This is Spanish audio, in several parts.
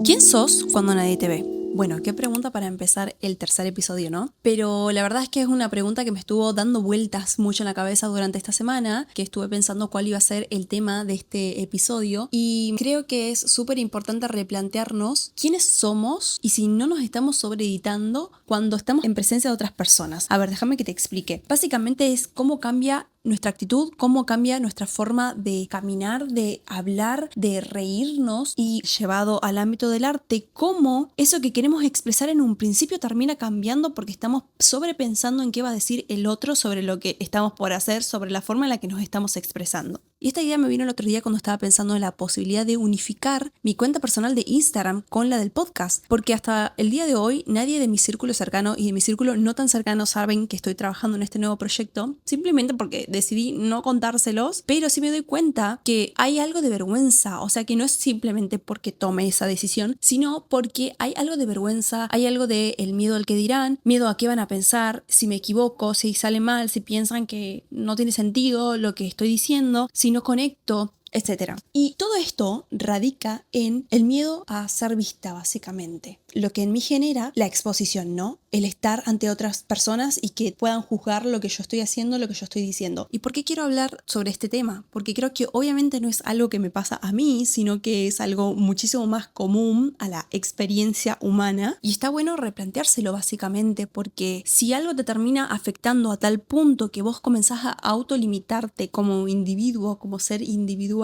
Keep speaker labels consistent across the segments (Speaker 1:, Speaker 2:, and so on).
Speaker 1: ¿Quién sos cuando nadie te ve? Bueno, qué pregunta para empezar el tercer episodio, ¿no? Pero la verdad es que es una pregunta que me estuvo dando vueltas mucho en la cabeza durante esta semana, que estuve pensando cuál iba a ser el tema de este episodio y creo que es súper importante replantearnos quiénes somos y si no nos estamos sobreeditando cuando estamos en presencia de otras personas. A ver, déjame que te explique. Básicamente es cómo cambia nuestra actitud, cómo cambia nuestra forma de caminar, de hablar, de reírnos y llevado al ámbito del arte, cómo eso que queremos expresar en un principio termina cambiando porque estamos sobrepensando en qué va a decir el otro sobre lo que estamos por hacer, sobre la forma en la que nos estamos expresando. Y esta idea me vino el otro día cuando estaba pensando en la posibilidad de unificar mi cuenta personal de Instagram con la del podcast, porque hasta el día de hoy nadie de mi círculo cercano y de mi círculo no tan cercano saben que estoy trabajando en este nuevo proyecto, simplemente porque decidí no contárselos, pero sí me doy cuenta que hay algo de vergüenza, o sea que no es simplemente porque tome esa decisión, sino porque hay algo de vergüenza, hay algo de el miedo al que dirán, miedo a qué van a pensar, si me equivoco, si sale mal, si piensan que no tiene sentido lo que estoy diciendo, si no conecto, etcétera. Y todo esto radica en el miedo a ser vista, básicamente. Lo que en mí genera la exposición, ¿no? El estar ante otras personas y que puedan juzgar lo que yo estoy haciendo, lo que yo estoy diciendo. ¿Y por qué quiero hablar sobre este tema? Porque creo que obviamente no es algo que me pasa a mí, sino que es algo muchísimo más común a la experiencia humana. Y está bueno replanteárselo básicamente, porque si algo te termina afectando a tal punto que vos comenzás a autolimitarte como individuo, como ser individual,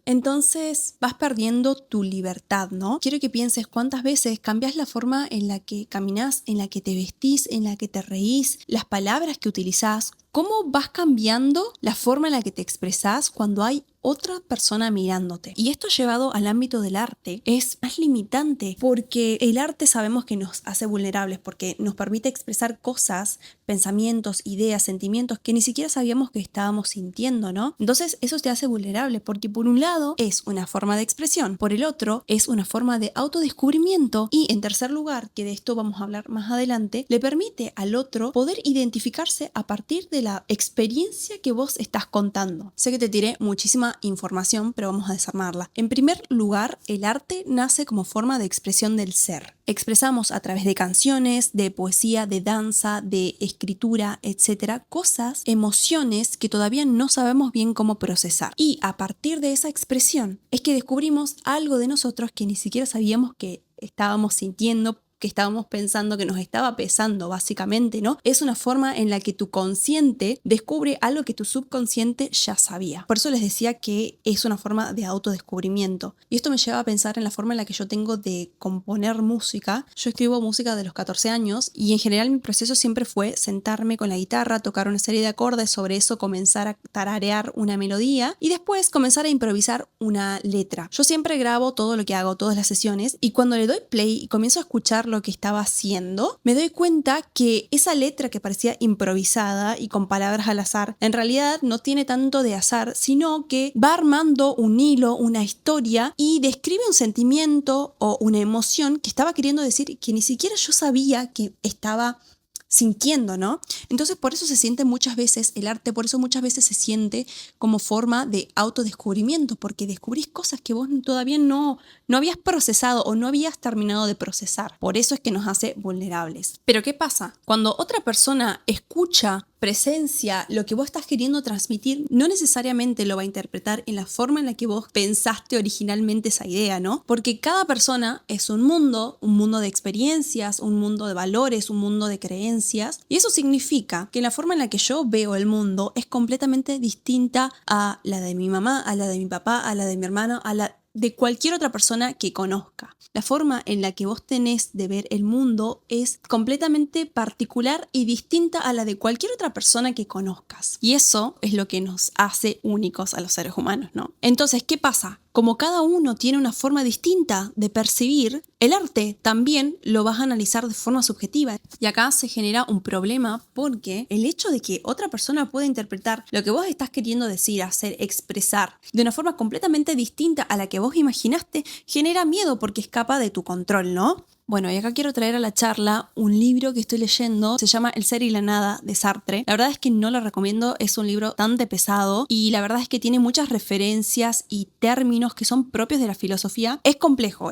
Speaker 1: entonces vas perdiendo tu libertad, ¿no? Quiero que pienses cuántas veces cambias la forma en la que caminás, en la que te vestís, en la que te reís, las palabras que utilizás, cómo vas cambiando la forma en la que te expresás cuando hay otra persona mirándote. Y esto llevado al ámbito del arte es más limitante porque el arte sabemos que nos hace vulnerables porque nos permite expresar cosas, pensamientos, ideas, sentimientos que ni siquiera sabíamos que estábamos sintiendo, ¿no? Entonces eso te hace vulnerable porque por un lado es una forma de expresión, por el otro es una forma de autodescubrimiento y en tercer lugar, que de esto vamos a hablar más adelante, le permite al otro poder identificarse a partir de la experiencia que vos estás contando. Sé que te tiré muchísima información, pero vamos a desarmarla. En primer lugar, el arte nace como forma de expresión del ser. Expresamos a través de canciones, de poesía, de danza, de escritura, etcétera, cosas, emociones que todavía no sabemos bien cómo procesar. Y a partir de esa expresión es que descubrimos algo de nosotros que ni siquiera sabíamos que estábamos sintiendo, que estábamos pensando, que nos estaba pesando básicamente, ¿no? Es una forma en la que tu consciente descubre algo que tu subconsciente ya sabía. Por eso les decía que es una forma de autodescubrimiento. Y esto me lleva a pensar en la forma en la que yo tengo de componer música. Yo escribo música de los 14 años y en general mi proceso siempre fue sentarme con la guitarra, tocar una serie de acordes, sobre eso comenzar a tararear una melodía y después comenzar a improvisar una letra. Yo siempre grabo todo lo que hago, todas las sesiones, y cuando le doy play y comienzo a escuchar lo que estaba haciendo, me doy cuenta que esa letra que parecía improvisada y con palabras al azar, en realidad no tiene tanto de azar, sino que va armando un hilo, una historia y describe un sentimiento o una emoción que estaba queriendo decir que ni siquiera yo sabía que estaba sintiendo, ¿no? Entonces por eso se siente muchas veces el arte, por eso muchas veces se siente como forma de autodescubrimiento, porque descubrís cosas que vos todavía no habías procesado o no habías terminado de procesar. Por eso es que nos hace vulnerables. Pero ¿qué pasa? Cuando otra persona escucha, presencia lo que vos estás queriendo transmitir, no necesariamente lo va a interpretar en la forma en la que vos pensaste originalmente esa idea, ¿no? Porque cada persona es un mundo de experiencias, un mundo de valores, un mundo de creencias, y eso significa que la forma en la que yo veo el mundo es completamente distinta a la de mi mamá, a la de mi papá, a la de mi hermano, a la de cualquier otra persona que conozca. La forma en la que vos tenés de ver el mundo es completamente particular y distinta a la de cualquier otra persona que conozcas. Y eso es lo que nos hace únicos a los seres humanos, ¿no? Entonces, ¿qué pasa? Como cada uno tiene una forma distinta de percibir, el arte también lo vas a analizar de forma subjetiva. Y acá se genera un problema porque el hecho de que otra persona pueda interpretar lo que vos estás queriendo decir, hacer, expresar de una forma completamente distinta a la que vos imaginaste, genera miedo porque escapa de tu control, ¿no? Bueno, y acá quiero traer a la charla un libro que estoy leyendo, se llama El ser y la nada de Sartre. La verdad es que no lo recomiendo, es un libro bastante pesado y la verdad es que tiene muchas referencias y términos que son propios de la filosofía. Es complejo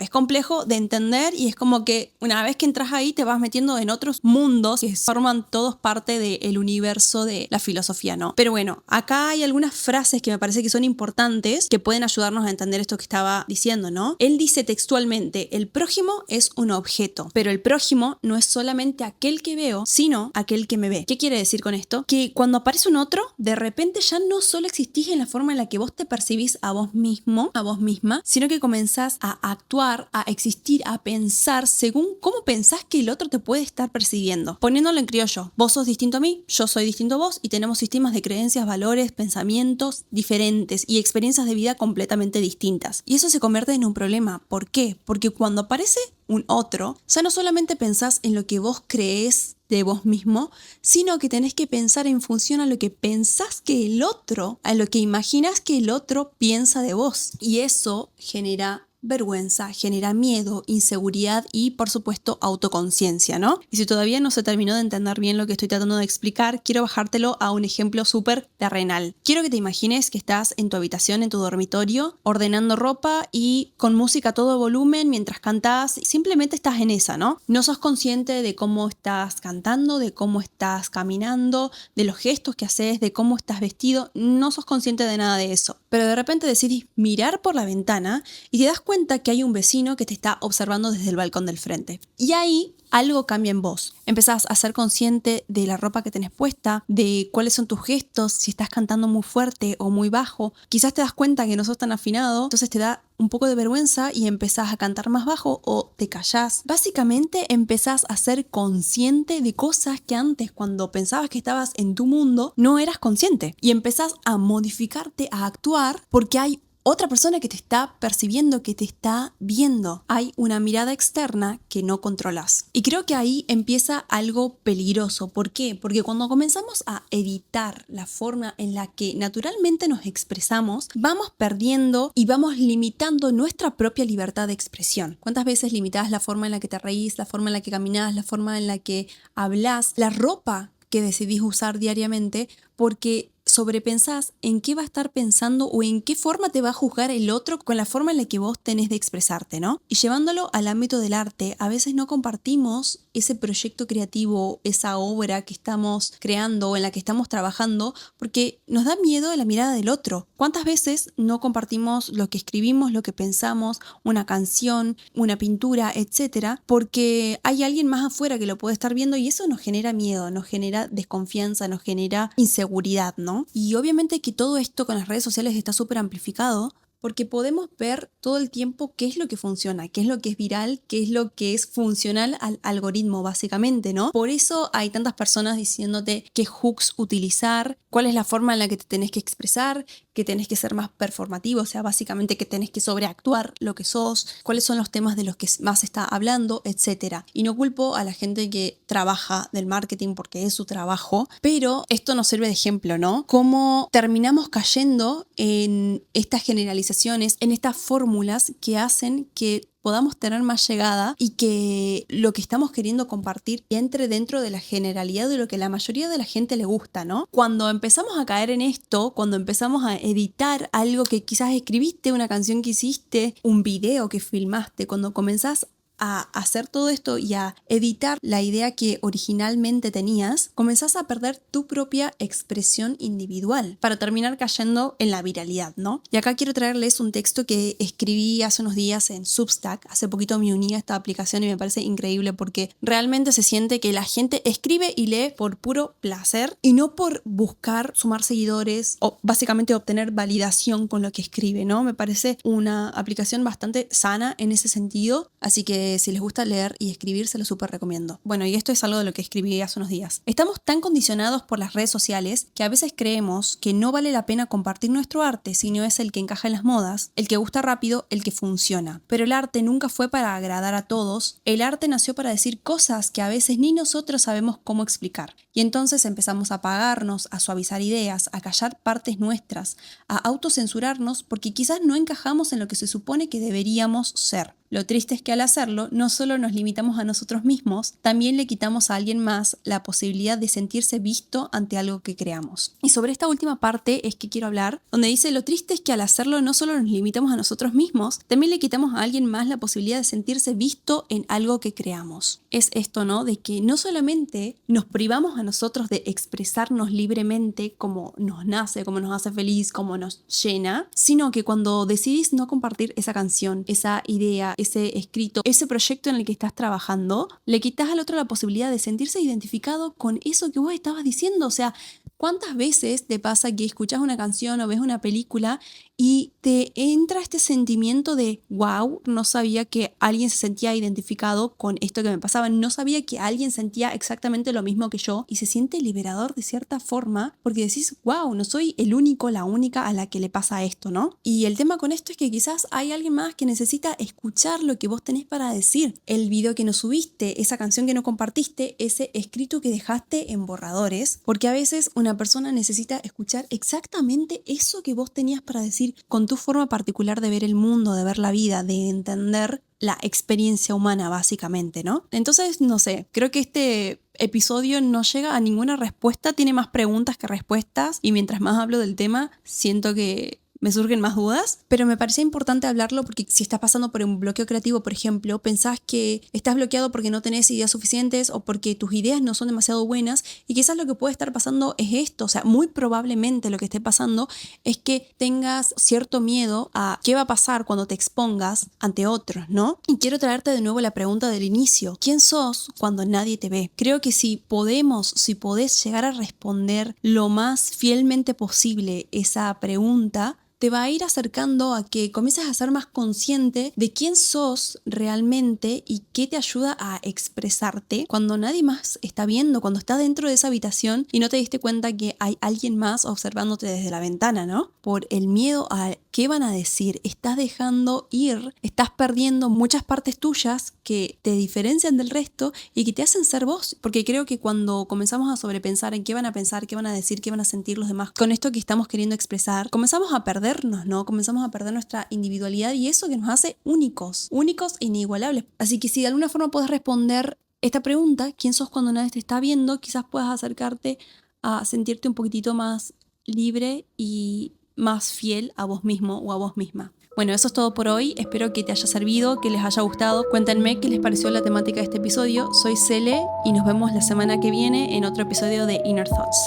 Speaker 1: de entender y es como que una vez que entras ahí te vas metiendo en otros mundos que forman todos parte del universo de la filosofía, ¿no? Pero bueno, acá hay algunas frases que me parece que son importantes que pueden ayudarnos a entender esto que estaba diciendo, ¿no? Él dice textualmente, el prójimo es un objeto, pero el prójimo no es solamente aquel que veo, sino aquel que me ve. ¿Qué quiere decir con esto? Que cuando aparece un otro, de repente ya no solo existís en la forma en la que vos te percibís a vos mismo, a vos misma, sino que comenzás a actuar, a existir, a pensar según cómo pensás que el otro te puede estar percibiendo. Poniéndolo en criollo, vos sos distinto a mí, yo soy distinto a vos y tenemos sistemas de creencias, valores, pensamientos diferentes y experiencias de vida completamente distintas. Y eso se convierte en un problema. ¿Por qué? Porque cuando aparece un otro, ya no solamente pensás en lo que vos creés de vos mismo, sino que tenés que pensar en función a lo que pensás que el otro, a lo que imaginás que el otro piensa de vos. Y eso genera vergüenza, genera miedo, inseguridad y, por supuesto, autoconciencia, ¿no? Y si todavía no se terminó de entender bien lo que estoy tratando de explicar, quiero bajártelo a un ejemplo súper terrenal. Quiero que te imagines que estás en tu habitación, en tu dormitorio, ordenando ropa y con música a todo volumen mientras cantás, simplemente estás en esa, ¿no? No sos consciente de cómo estás cantando, de cómo estás caminando, de los gestos que haces, de cómo estás vestido, no sos consciente de nada de eso. Pero de repente decidís mirar por la ventana y te das cuenta que hay un vecino que te está observando desde el balcón del frente. Y ahí algo cambia en vos. Empezás a ser consciente de la ropa que tenés puesta, de cuáles son tus gestos, si estás cantando muy fuerte o muy bajo. Quizás te das cuenta que no sos tan afinado, entonces te da un poco de vergüenza y empezás a cantar más bajo o te callás. Básicamente empezás a ser consciente de cosas que antes, cuando pensabas que estabas en tu mundo, no eras consciente. Y empezás a modificarte, a actuar porque hay otra persona que te está percibiendo, que te está viendo. Hay una mirada externa que no controlas. Y creo que ahí empieza algo peligroso. ¿Por qué? Porque cuando comenzamos a editar la forma en la que naturalmente nos expresamos, vamos perdiendo y vamos limitando nuestra propia libertad de expresión. ¿Cuántas veces limitás la forma en la que te reís, la forma en la que caminás, la forma en la que hablas, la ropa que decidís usar diariamente? Porque sobrepensás en qué va a estar pensando o en qué forma te va a juzgar el otro con la forma en la que vos tenés de expresarte, ¿no? Y llevándolo al ámbito del arte, a veces no compartimos ese proyecto creativo, esa obra que estamos creando o en la que estamos trabajando porque nos da miedo la mirada del otro. ¿Cuántas veces no compartimos lo que escribimos, lo que pensamos, una canción, una pintura, etcétera, porque hay alguien más afuera que lo puede estar viendo y eso nos genera miedo, nos genera desconfianza, nos genera inseguridad, ¿no? Y obviamente que todo esto con las redes sociales está súper amplificado porque podemos ver todo el tiempo qué es lo que funciona, qué es lo que es viral, qué es lo que es funcional al algoritmo, básicamente, ¿no? Por eso hay tantas personas diciéndote qué hooks utilizar, cuál es la forma en la que te tenés que expresar, que tenés que ser más performativo, o sea, básicamente que tenés que sobreactuar lo que sos, cuáles son los temas de los que más se está hablando, etc. Y no culpo a la gente que trabaja del marketing porque es su trabajo, pero esto nos sirve de ejemplo, ¿no? Cómo terminamos cayendo en estas generalizaciones, en estas fórmulas que hacen que podamos tener más llegada y que lo que estamos queriendo compartir entre dentro de la generalidad de lo que la mayoría de la gente le gusta, ¿no? Cuando empezamos a caer en esto, cuando empezamos a editar algo que quizás escribiste, una canción que hiciste, un video que filmaste, cuando comenzás a hacer todo esto y a editar la idea que originalmente tenías, comenzás a perder tu propia expresión individual para terminar cayendo en la viralidad, ¿no? Y acá quiero traerles un texto que escribí hace unos días en Substack. Hace poquito me uní a esta aplicación y me parece increíble porque realmente se siente que la gente escribe y lee por puro placer y no por buscar sumar seguidores o básicamente obtener validación con lo que escribe, ¿no? Me parece una aplicación bastante sana en ese sentido, así que si les gusta leer y escribir, se lo súper recomiendo. Bueno, y esto es algo de lo que escribí hace unos días. Estamos tan condicionados por las redes sociales que a veces creemos que no vale la pena compartir nuestro arte si no es el que encaja en las modas, el que gusta rápido, el que funciona. Pero el arte nunca fue para agradar a todos. El arte nació para decir cosas que a veces ni nosotros sabemos cómo explicar. Y entonces empezamos a apagarnos, a suavizar ideas, a callar partes nuestras, a autocensurarnos porque quizás no encajamos en lo que se supone que deberíamos ser. Lo triste es que al hacerlo, no solo nos limitamos a nosotros mismos, también le quitamos a alguien más la posibilidad de sentirse visto ante algo que creamos. Y sobre esta última parte es que quiero hablar, donde dice: lo triste es que al hacerlo no solo nos limitamos a nosotros mismos, también le quitamos a alguien más la posibilidad de sentirse visto en algo que creamos. Es esto, ¿no? De que no solamente nos privamos a nosotros de expresarnos libremente como nos nace, como nos hace feliz, como nos llena, sino que cuando decidís no compartir esa canción, esa idea, ese escrito, ese proyecto en el que estás trabajando, le quitas al otro la posibilidad de sentirse identificado con eso que vos estabas diciendo. O sea, ¿cuántas veces te pasa que escuchas una canción o ves una película y te entra este sentimiento de wow, no sabía que alguien se sentía identificado con esto que me pasaba, no sabía que alguien sentía exactamente lo mismo que yo, y se siente liberador de cierta forma porque decís wow, no soy el único, la única a la que le pasa esto, ¿no? Y el tema con esto es que quizás hay alguien más que necesita escuchar lo que vos tenés para decir, el video que no subiste, esa canción que no compartiste, ese escrito que dejaste en borradores, porque a veces una persona necesita escuchar exactamente eso que vos tenías para decir, con tu forma particular de ver el mundo, de ver la vida, de entender la experiencia humana básicamente, ¿no? Entonces, no sé, creo que este episodio no llega a ninguna respuesta, tiene más preguntas que respuestas, y mientras más hablo del tema, siento que me surgen más dudas, pero me parecía importante hablarlo porque si estás pasando por un bloqueo creativo, por ejemplo, pensás que estás bloqueado porque no tenés ideas suficientes o porque tus ideas no son demasiado buenas, y quizás lo que puede estar pasando es esto. O sea, muy probablemente lo que esté pasando es que tengas cierto miedo a qué va a pasar cuando te expongas ante otros, ¿no? Y quiero traerte de nuevo la pregunta del inicio: ¿quién sos cuando nadie te ve? Creo que si podés llegar a responder lo más fielmente posible esa pregunta, te va a ir acercando a que comiences a ser más consciente de quién sos realmente y qué te ayuda a expresarte cuando nadie más está viendo, cuando estás dentro de esa habitación y no te diste cuenta que hay alguien más observándote desde la ventana, ¿no? Por el miedo a qué van a decir, estás dejando ir, estás perdiendo muchas partes tuyas que te diferencian del resto y que te hacen ser vos, porque creo que cuando comenzamos a sobrepensar en qué van a pensar, qué van a decir, qué van a sentir los demás con esto que estamos queriendo expresar, comenzamos a perdernos, ¿no? Comenzamos a perder nuestra individualidad, y eso que nos hace únicos e inigualables. Así que si de alguna forma puedes responder esta pregunta, ¿quién sos cuando nadie te está viendo?, quizás puedas acercarte a sentirte un poquitito más libre y más fiel a vos mismo o a vos misma. Bueno, eso es todo por hoy. Espero que te haya servido, que les haya gustado. Cuéntenme qué les pareció la temática de este episodio. Soy Cele y nos vemos la semana que viene en otro episodio de Inner Thoughts.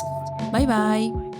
Speaker 1: Bye bye.